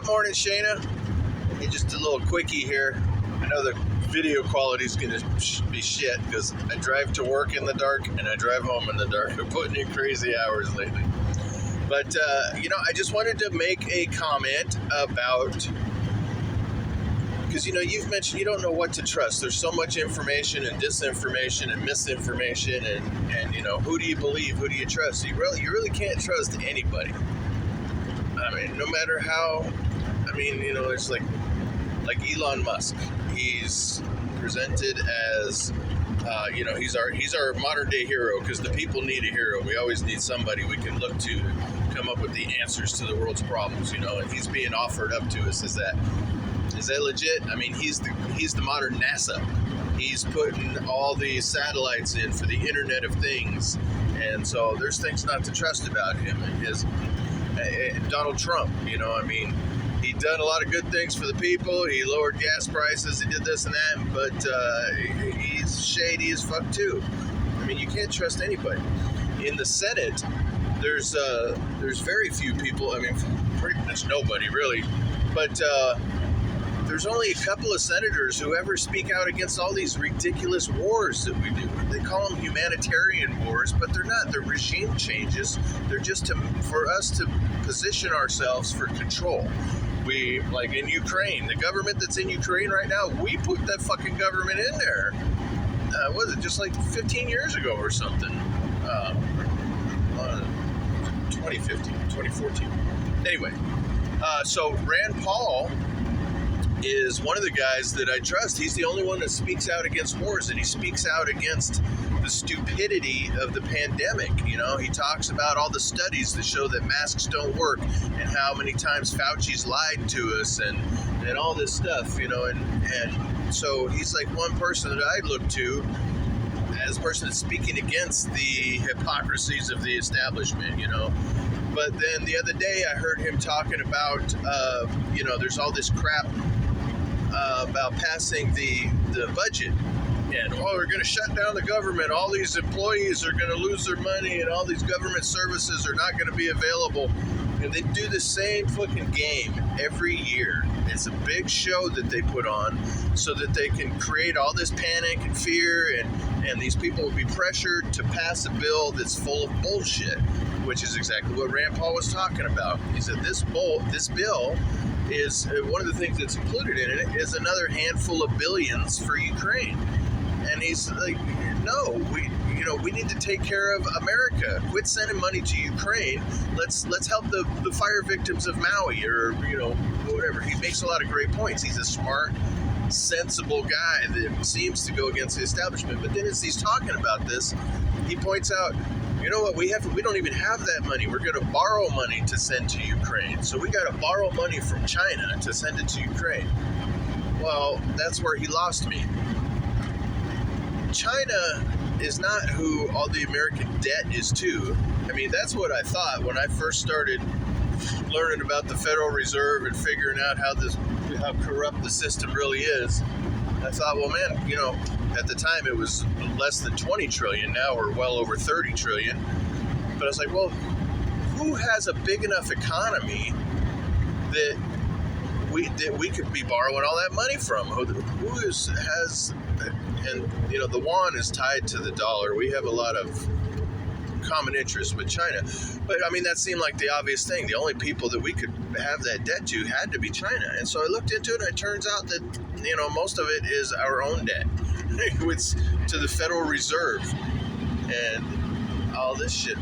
Morning, Shayna. Hey, just a little quickie here. I know the video quality is going to be shit because I drive to work in the dark and I drive home in the dark. I'm putting in crazy hours lately. But, I just wanted to make a comment about, because, you've mentioned you don't know what to trust. There's so much information and disinformation and misinformation and who do you believe? Who do you trust? You really can't trust anybody. I mean, no matter how, it's like Elon Musk. He's presented as, he's our modern day hero because the people need a hero. We always need somebody we can look to come up with the answers to the world's problems, and he's being offered up to us. Is that legit? I mean, he's the modern NASA. He's putting all the satellites in for the Internet of Things, and so there's things not to trust about him. And Donald Trump, he done a lot of good things for the people. He lowered gas prices. He did this and that, but he's shady as fuck too. I mean, you can't trust anybody. In the Senate, there's very few people. I mean, pretty much nobody really, but there's only a couple of senators who ever speak out against all these ridiculous wars that we do. They call them humanitarian wars, but they're not. They're regime changes. They're just for us to position ourselves for control. We, like in Ukraine, the government that's in Ukraine right now, we put that fucking government in there. Was it just like 15 years ago or something? 2015, 2014. Anyway, so Rand Paul is one of the guys that I trust. He's the only one that speaks out against wars, and he speaks out against the stupidity of the pandemic. He talks about all the studies that show that masks don't work and how many times Fauci's lied to us and all this stuff, and so he's like one person that I look to as a person that's speaking against the hypocrisies of the establishment, But then the other day I heard him talking about, there's all this crap about passing the budget, and we're going to shut down the government. All these employees are going to lose their money, and all these government services are not going to be available. And they do the same fucking game every year. It's a big show that they put on so that they can create all this panic and fear, and these people will be pressured to pass a bill that's full of bullshit, which is exactly what Rand Paul was talking about. He said this bill is one of the things that's included in it is another handful of billions for Ukraine. And he's like, no, we need to take care of America. Quit sending money to Ukraine. Let's help the fire victims of Maui or whatever. He makes a lot of great points. He's a smart, sensible guy that seems to go against the establishment. But then as he's talking about this, he points out, you know what, we don't even have that money. We're going to borrow money to send to Ukraine. So we got to borrow money from China to send it to Ukraine. Well, that's where he lost me. China is not who all the American debt is to. I mean, that's what I thought when I first started learning about the Federal Reserve and figuring out how corrupt the system really is. I thought, well, man, at the time it was less than 20 trillion. Now we're well over 30 trillion. But I was like, well, who has a big enough economy that we could be borrowing all that money from? And the yuan is tied to the dollar. We have a lot of common interests with China. But that seemed like the obvious thing. The only people that we could have that debt to had to be China. And so I looked into it, and it turns out that, most of it is our own debt. It's to the Federal Reserve and all this shit.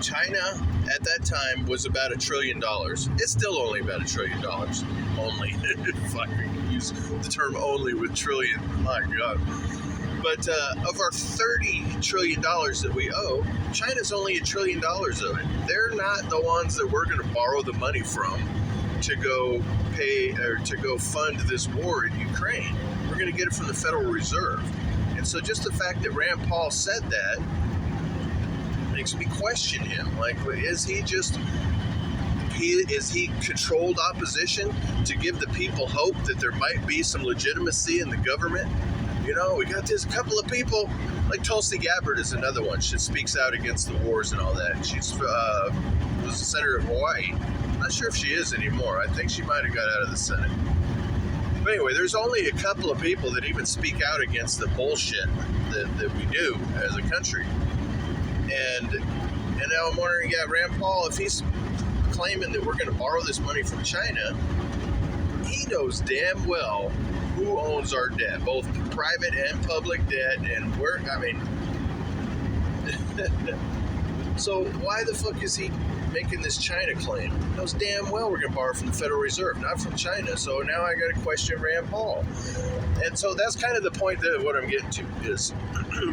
China at that time was about $1 trillion. It's still only about $1 trillion. Only. Fucking use the term only with trillion. My God. But of our $30 trillion that we owe, China's only $1 trillion of it. They're not the ones that we're going to borrow the money from to go pay or to go fund this war in Ukraine. We're going to get it from the Federal Reserve. And so just the fact that Rand Paul said that makes me question him. Like, is he controlled opposition to give the people hope that there might be some legitimacy in the government? We got this couple of people, like Tulsi Gabbard is another one. She speaks out against the wars and all that. She's was a senator of Hawaii. I'm not sure if she is anymore. I think she might have got out of the Senate. But anyway, there's only a couple of people that even speak out against the bullshit that we do as a country. And now I'm wondering, Rand Paul, if he's claiming that we're going to borrow this money from China, he knows damn well who owns our debt, both private and public debt, and so why the fuck is he making this China claim? He knows damn well we're going to borrow from the Federal Reserve, not from China. So now I got to question Rand Paul. And so that's kind of the point that what I'm getting to is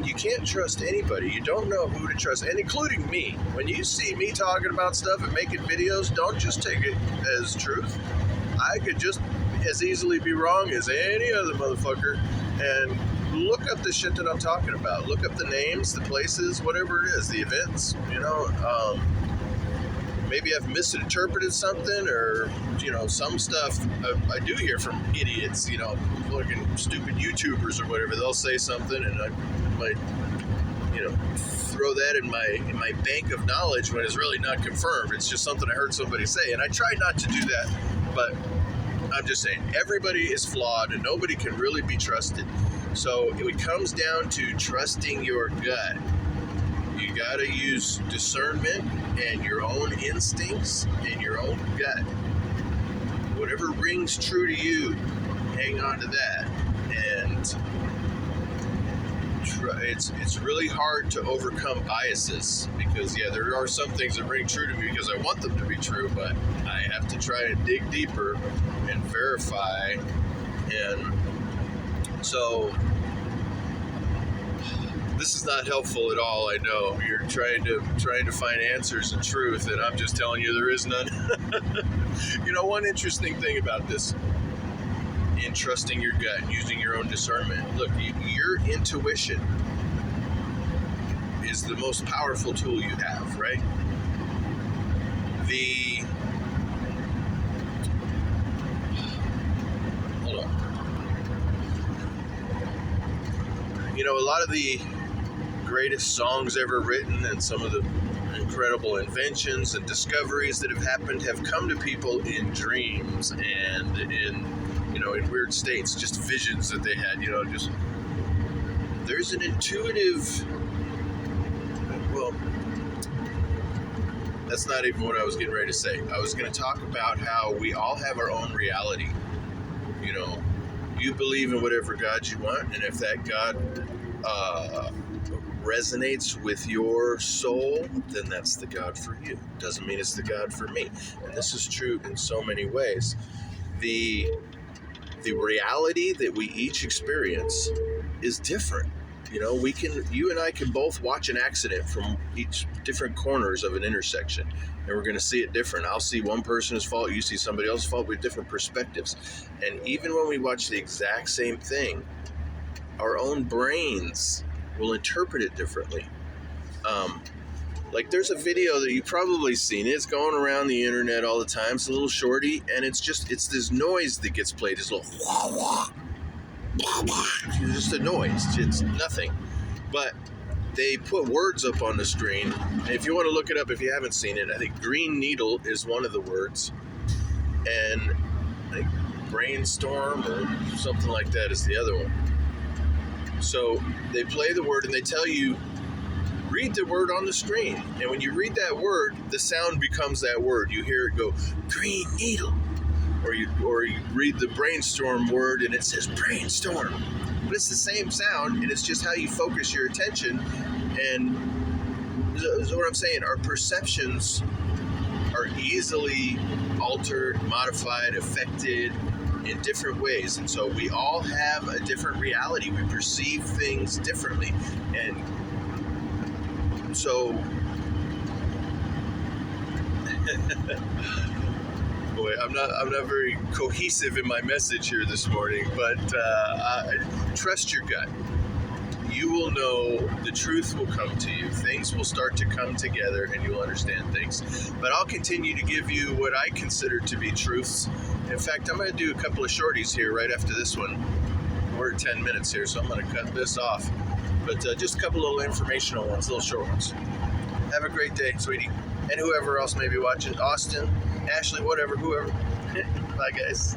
you can't trust anybody. You don't know who to trust, and including me. When you see me talking about stuff and making videos, don't just take it as truth. I could just as easily be wrong as any other motherfucker, and look up the shit that I'm talking about. Look up the names, the places, whatever it is, the events, maybe I've misinterpreted something, or, some stuff I do hear from idiots, fucking stupid YouTubers or whatever. They'll say something and I might, throw that in my bank of knowledge when it's really not confirmed. It's just something I heard somebody say, and I try not to do that, but I'm just saying, everybody is flawed and nobody can really be trusted. So it comes down to trusting your gut. You got to use discernment and your own instincts and your own gut. Whatever rings true to you, hang on to that. And it's really hard to overcome biases because, there are some things that ring true to me because I want them to be true, but I have to try and dig deeper and verify. And so this is not helpful at all. I know you're trying to find answers and truth, and I'm just telling you there is none. One interesting thing about this, in trusting your gut and using your own discernment. Look, your intuition is the most powerful tool you have, right? Hold on. A lot of the greatest songs ever written and some of the incredible inventions and discoveries that have happened have come to people in dreams and in weird states, just visions that they had, just there's an intuitive, that's not even what I was getting ready to say. I was going to talk about how we all have our own reality. You believe in whatever God you want, and if that God resonates with your soul, then that's the God for you. Doesn't mean it's the God for me. And this is true in so many ways. The reality that we each experience is different. You and I can both watch an accident from each different corners of an intersection, and we're going to see it different. I'll see one person's fault, you see somebody else's fault with different perspectives. And even when we watch the exact same thing, our own brains will interpret it differently. Like there's a video that you've probably seen. It's going around the internet all the time. It's a little shorty, and it's this noise that gets played. This little wah, wah. It's just a noise. It's nothing. But they put words up on the screen. And if you want to look it up, if you haven't seen it, I think green needle is one of the words. And I think brainstorm or something like that is the other one. So they play the word and they tell you, read the word on the screen. And when you read that word, the sound becomes that word. You hear it go, green needle. Or you read the brainstorm word and it says brainstorm. But it's the same sound, and it's just how you focus your attention. And that's what I'm saying. Our perceptions are easily altered, modified, affected in different ways. And so we all have a different reality. We perceive things differently. And so boy, I'm not very cohesive in my message here this morning, but trust your gut. You will know, the truth will come to you. Things will start to come together and you'll understand things. But I'll continue to give you what I consider to be truths. In fact, I'm going to do a couple of shorties here right after this one. We're at 10 minutes here, so I'm going to cut this off. But just a couple little informational ones, little short ones. Have a great day, sweetie. and whoever else may be watching. Austin, Ashley, whatever, whoever. Bye, guys.